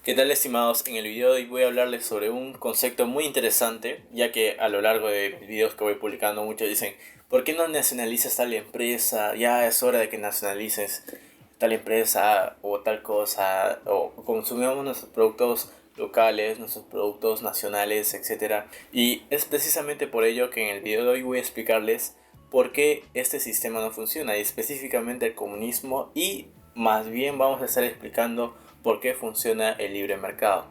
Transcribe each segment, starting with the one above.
¿Qué tal, estimados? En el video de hoy voy a hablarles sobre un concepto muy interesante, ya que a lo largo de videos que voy publicando muchos dicen: ¿por qué no nacionalizas tal empresa? Ya es hora de que nacionalices tal empresa o tal cosa, o consumamos nuestros productos locales, nuestros productos nacionales, etcétera. Y es precisamente por ello que en el video de hoy voy a explicarles por qué este sistema no funciona, y específicamente el comunismo, y más bien vamos a estar explicando por qué funciona el libre mercado.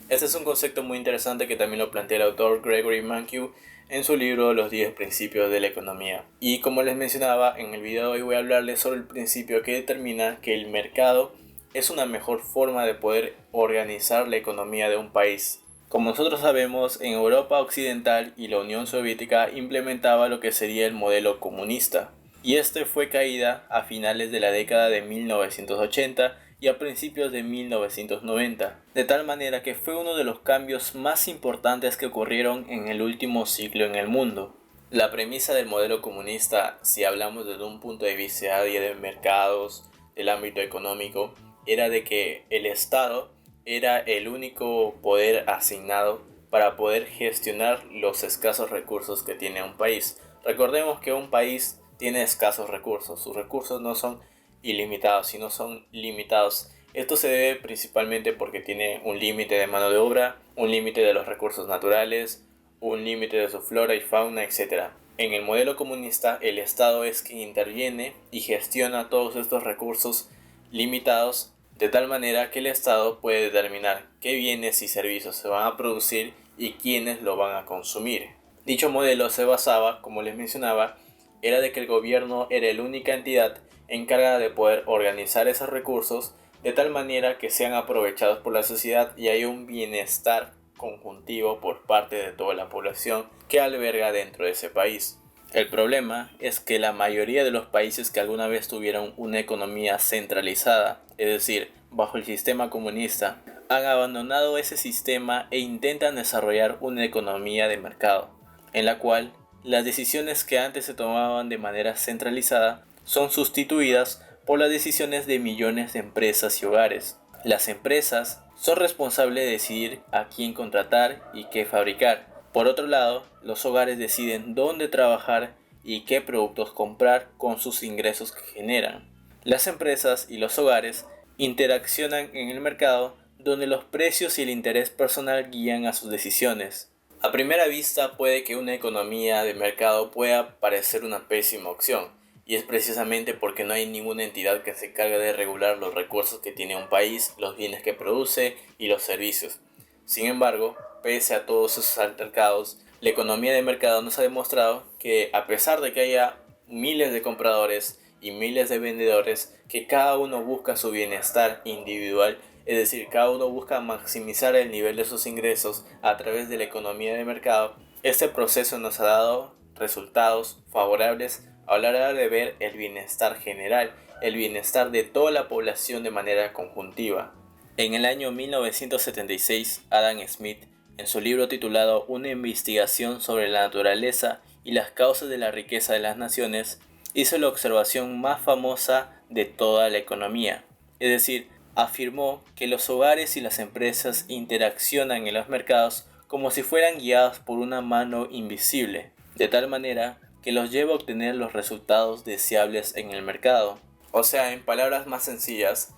Este es un concepto muy interesante que también lo plantea el autor Gregory Mankiw en su libro Los 10 principios de la economía. Y como les mencionaba, en el video de hoy voy a hablarles sobre el principio que determina que el mercado es una mejor forma de poder organizar la economía de un país. Como nosotros sabemos, en Europa Occidental y la Unión Soviética implementaba lo que sería el modelo comunista, y este fue caída a finales de la década de 1980 y a principios de 1990, de tal manera que fue uno de los cambios más importantes que ocurrieron en el último siglo en el mundo. La premisa del modelo comunista, si hablamos desde un punto de vista de mercados, del ámbito económico, era de que el Estado era el único poder asignado para poder gestionar los escasos recursos que tiene un país. Recordemos que un país tiene escasos recursos, sus recursos no son ilimitados, sino son limitados. Esto se debe principalmente porque tiene un límite de mano de obra, un límite de los recursos naturales, un límite de su flora y fauna, etc. En el modelo comunista, el Estado es quien interviene y gestiona todos estos recursos limitados, de tal manera que el Estado puede determinar qué bienes y servicios se van a producir y quiénes lo van a consumir. Dicho modelo se basaba, como les mencionaba, era de que el gobierno era la única entidad encargada de poder organizar esos recursos de tal manera que sean aprovechados por la sociedad y haya un bienestar conjuntivo por parte de toda la población que alberga dentro de ese país. El problema es que la mayoría de los países que alguna vez tuvieron una economía centralizada, es decir, bajo el sistema comunista, han abandonado ese sistema e intentan desarrollar una economía de mercado, en la cual las decisiones que antes se tomaban de manera centralizada son sustituidas por las decisiones de millones de empresas y hogares. Las empresas son responsables de decidir a quién contratar y qué fabricar. Por otro lado, los hogares deciden dónde trabajar y qué productos comprar con sus ingresos que generan. Las empresas y los hogares interaccionan en el mercado, donde los precios y el interés personal guían a sus decisiones. A primera vista puede que una economía de mercado pueda parecer una pésima opción, y es precisamente porque no hay ninguna entidad que se encargue de regular los recursos que tiene un país, los bienes que produce y los servicios. Sin embargo, pese a todos esos altercados, la economía de mercado nos ha demostrado que, a pesar de que haya miles de compradores y miles de vendedores, que cada uno busca su bienestar individual, es decir, cada uno busca maximizar el nivel de sus ingresos a través de la economía de mercado. Este proceso nos ha dado resultados favorables a la hora de ver el bienestar general, el bienestar de toda la población de manera conjuntiva. En el año 1976, Adam Smith, en su libro titulado Una investigación sobre la naturaleza y las causas de la riqueza de las naciones, hizo la observación más famosa de toda la economía, es decir, afirmó que los hogares y las empresas interaccionan en los mercados como si fueran guiados por una mano invisible, de tal manera que los lleva a obtener los resultados deseables en el mercado. O sea, en palabras más sencillas,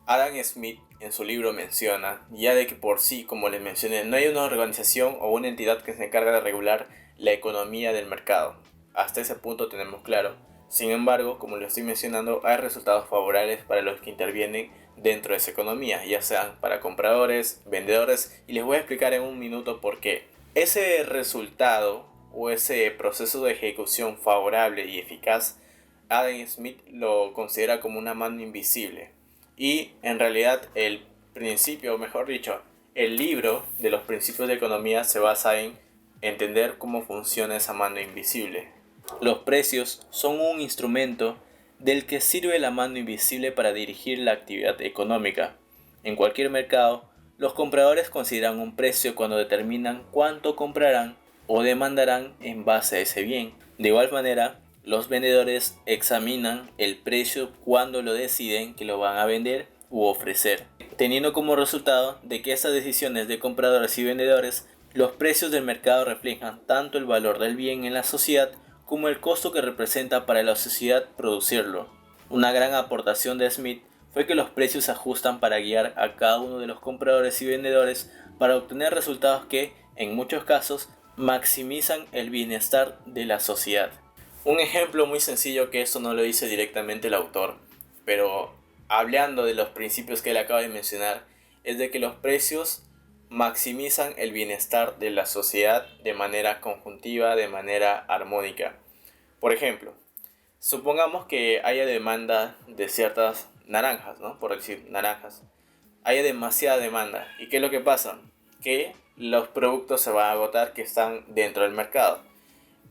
Adam Smith en su libro menciona ya de que por sí, como les mencioné, no hay una organización o una entidad que se encarga de regular la economía del mercado. Hasta ese punto tenemos claro. Sin embargo, como lo estoy mencionando, hay resultados favorables para los que intervienen dentro de esa economía, ya sean para compradores, vendedores, y les voy a explicar en un minuto por qué. Ese resultado o ese proceso de ejecución favorable y eficaz, Adam Smith lo considera como una mano invisible. Y en realidad el principio, o mejor dicho, el libro de los principios de economía se basa en entender cómo funciona esa mano invisible. Los precios son un instrumento del que sirve la mano invisible para dirigir la actividad económica. En cualquier mercado, los compradores consideran un precio cuando determinan cuánto comprarán o demandarán en base a ese bien. De igual manera, los vendedores examinan el precio cuando lo deciden que lo van a vender u ofrecer, teniendo como resultado de que esas decisiones de compradores y vendedores, los precios del mercado reflejan tanto el valor del bien en la sociedad como el costo que representa para la sociedad producirlo. Una gran aportación de Smith fue que los precios se ajustan para guiar a cada uno de los compradores y vendedores para obtener resultados que, en muchos casos, maximizan el bienestar de la sociedad. Un ejemplo muy sencillo, que esto no lo dice directamente el autor, pero hablando de los principios que él acaba de mencionar, es de que los precios maximizan el bienestar de la sociedad de manera conjuntiva, de manera armónica. Por ejemplo, supongamos que haya demanda de ciertas naranjas, ¿no? Por decir naranjas. Haya demasiada demanda. ¿Y qué es lo que pasa? Que los productos se van a agotar que están dentro del mercado.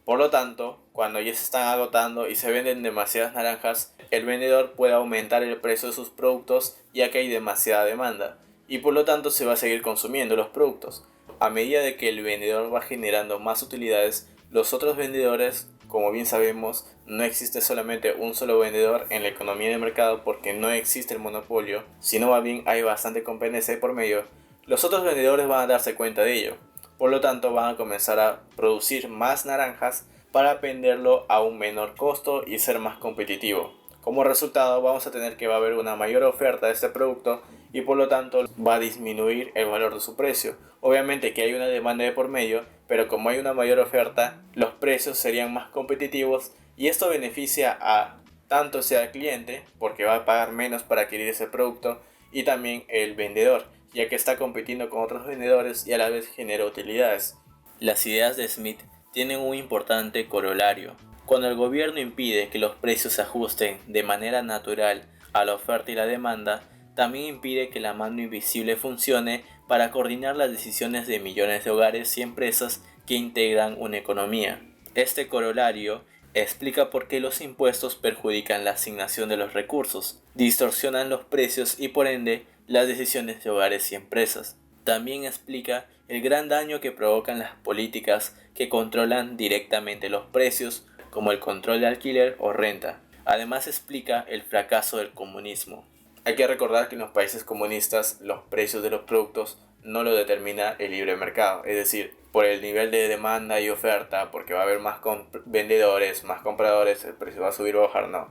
Por lo tanto, cuando ya se están agotando y se venden demasiadas naranjas, el vendedor puede aumentar el precio de sus productos ya que hay demasiada demanda. Y por lo tanto se va a seguir consumiendo los productos. A medida de que el vendedor va generando más utilidades, los otros vendedores, como bien sabemos, no existe solamente un solo vendedor en la economía de mercado porque no existe el monopolio, sino más bien hay bastante competencia por medio. Los otros vendedores van a darse cuenta de ello. Por lo tanto, van a comenzar a producir más naranjas para venderlo a un menor costo y ser más competitivo. Como resultado, vamos a tener que va a haber una mayor oferta de este producto y por lo tanto va a disminuir el valor de su precio. Obviamente que hay una demanda de por medio, pero como hay una mayor oferta, los precios serían más competitivos y esto beneficia a tanto sea el cliente, porque va a pagar menos para adquirir ese producto, y también el vendedor, ya que está compitiendo con otros vendedores y a la vez genera utilidades. Las ideas de Smith tienen un importante corolario. Cuando el gobierno impide que los precios se ajusten de manera natural a la oferta y la demanda, también impide que la mano invisible funcione para coordinar las decisiones de millones de hogares y empresas que integran una economía. Este corolario explica por qué los impuestos perjudican la asignación de los recursos, distorsionan los precios y por ende las decisiones de hogares y empresas. También explica el gran daño que provocan las políticas que controlan directamente los precios, como el control de alquiler o renta. Además explica el fracaso del comunismo. Hay que recordar que en los países comunistas los precios de los productos no lo determina el libre mercado, es decir, por el nivel de demanda y oferta, porque va a haber más vendedores, más compradores, el precio va a subir o bajar, no.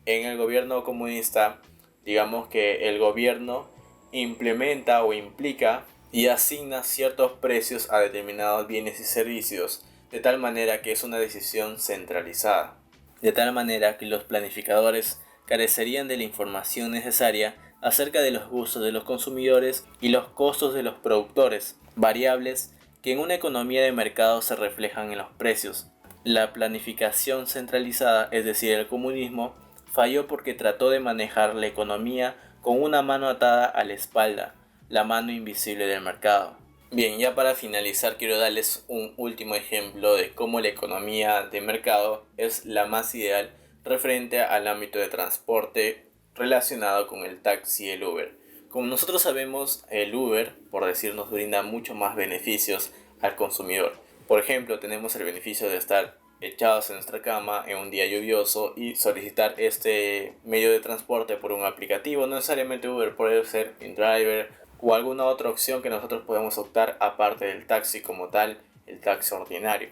En el gobierno comunista, digamos que el gobierno implementa o implica y asigna ciertos precios a determinados bienes y servicios, de tal manera que es una decisión centralizada, de tal manera que los planificadores carecerían de la información necesaria acerca de los gustos de los consumidores y los costos de los productores, variables que en una economía de mercado se reflejan en los precios. La planificación centralizada, es decir, el comunismo, falló porque trató de manejar la economía con una mano atada a la espalda, la mano invisible del mercado. Bien, ya para finalizar quiero darles un último ejemplo de cómo la economía de mercado es la más ideal referente al ámbito de transporte relacionado con el taxi y el Uber. Como nosotros sabemos, el Uber, por decir, nos brinda mucho más beneficios al consumidor. Por ejemplo, tenemos el beneficio de estar echados en nuestra cama en un día lluvioso y solicitar este medio de transporte por un aplicativo, no necesariamente Uber, puede ser InDriver o alguna otra opción que nosotros podemos optar aparte del taxi como tal, el taxi ordinario.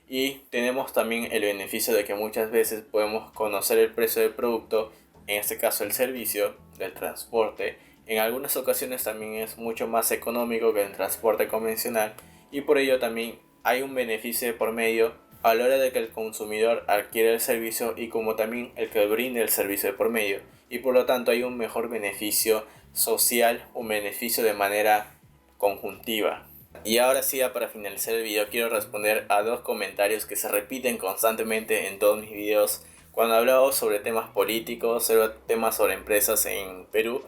Y tenemos también el beneficio de que muchas veces podemos conocer el precio del producto, en este caso el servicio del transporte. En algunas ocasiones también es mucho más económico que el transporte convencional y por ello también hay un beneficio de por medio a la hora de que el consumidor adquiere el servicio y como también el que brinde el servicio de por medio, y por lo tanto hay un mejor beneficio social, un beneficio de manera conjuntiva. Y ahora sí, ya para finalizar el video, quiero responder a dos comentarios que se repiten constantemente en todos mis videos cuando hablaba sobre temas políticos, sobre temas sobre empresas en Perú.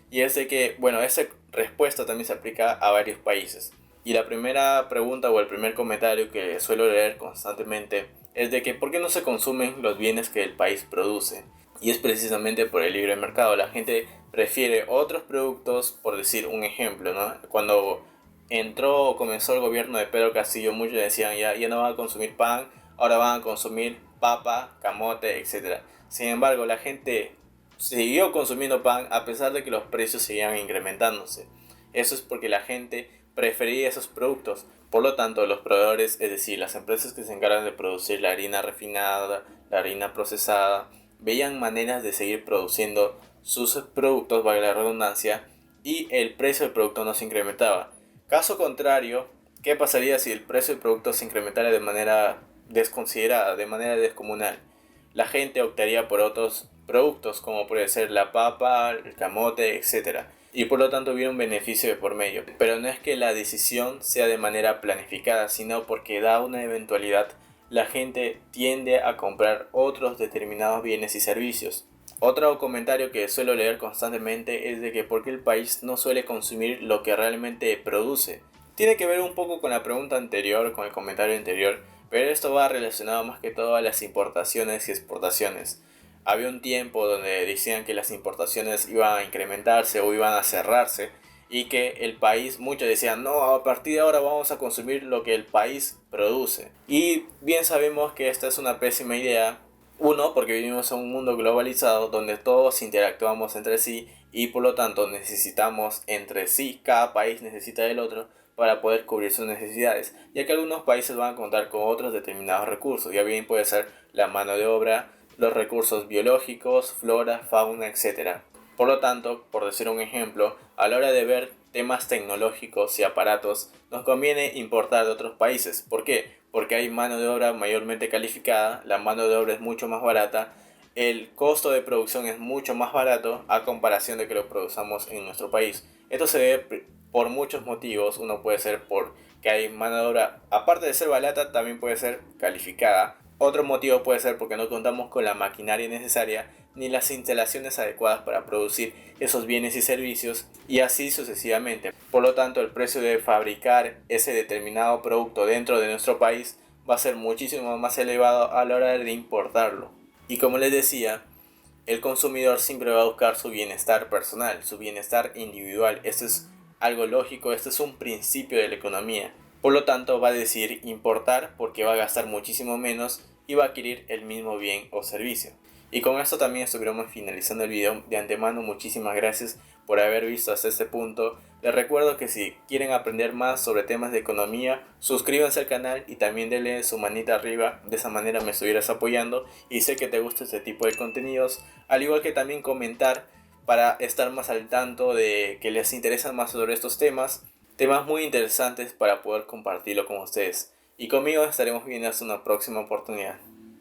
Y es de que, bueno, esa respuesta también se aplica a varios países. Y la primera pregunta o el primer comentario que suelo leer constantemente es de que ¿por qué no se consumen los bienes que el país produce? Y es precisamente por el libre mercado. La gente prefiere otros productos, por decir un ejemplo, ¿no? Cuando entró o comenzó el gobierno de Pedro Castillo, muchos decían ya no van a consumir pan, ahora van a consumir papa, camote, etc. Sin embargo, la gente siguió consumiendo pan a pesar de que los precios seguían incrementándose. Eso es porque la gente prefería esos productos. Por lo tanto, los proveedores, es decir, las empresas que se encargan de producir la harina refinada, la harina procesada, veían maneras de seguir produciendo sus productos, valga la redundancia, y el precio del producto no se incrementaba. Caso contrario, ¿qué pasaría si el precio del producto se incrementara de manera desconsiderada, de manera descomunal? La gente optaría por otros productos como puede ser la papa, el camote, etcétera, y por lo tanto hubiera un beneficio de por medio. Pero no es que la decisión sea de manera planificada, sino porque da una eventualidad, la gente tiende a comprar otros determinados bienes y servicios. Otro comentario que suelo leer constantemente es de que por qué el país no suele consumir lo que realmente produce. Tiene que ver un poco con la pregunta anterior, con el comentario anterior, pero esto va relacionado más que todo a las importaciones y exportaciones. Había un tiempo donde decían que las importaciones iban a incrementarse o iban a cerrarse y que el país, muchos decían, no, a partir de ahora vamos a consumir lo que el país produce. Y bien sabemos que esta es una pésima idea. Uno, porque vivimos en un mundo globalizado donde todos interactuamos entre sí y por lo tanto necesitamos entre sí, cada país necesita del otro para poder cubrir sus necesidades, ya que algunos países van a contar con otros determinados recursos, ya bien puede ser la mano de obra, los recursos biológicos, flora, fauna, etcétera. Por lo tanto, por decir un ejemplo, a la hora de ver temas tecnológicos y aparatos, nos conviene importar de otros países. ¿Por qué? Porque hay mano de obra mayormente calificada, la mano de obra es mucho más barata, el costo de producción es mucho más barato a comparación de que lo produzamos en nuestro país. Esto se debe por muchos motivos. Uno puede ser por que hay mano de obra, aparte de ser barata, también puede ser calificada. Otro motivo puede ser porque no contamos con la maquinaria necesaria ni las instalaciones adecuadas para producir esos bienes y servicios, y así sucesivamente. Por lo tanto, el precio de fabricar ese determinado producto dentro de nuestro país va a ser muchísimo más elevado a la hora de importarlo. Y como les decía, el consumidor siempre va a buscar su bienestar personal, su bienestar individual. Esto es algo lógico, esto es un principio de la economía. Por lo tanto, va a decidir importar porque va a gastar muchísimo menos y va a adquirir el mismo bien o servicio. Y con esto también estuviéramos finalizando el video. De antemano, muchísimas gracias por haber visto hasta este punto. Les recuerdo que si quieren aprender más sobre temas de economía, suscríbanse al canal y también denle su manita arriba. De esa manera me estuvieras apoyando y sé que te gusta este tipo de contenidos. Al igual que también comentar para estar más al tanto de que les interesan más sobre estos temas. Temas muy interesantes para poder compartirlo con ustedes. Y conmigo estaremos viendo hasta una próxima oportunidad.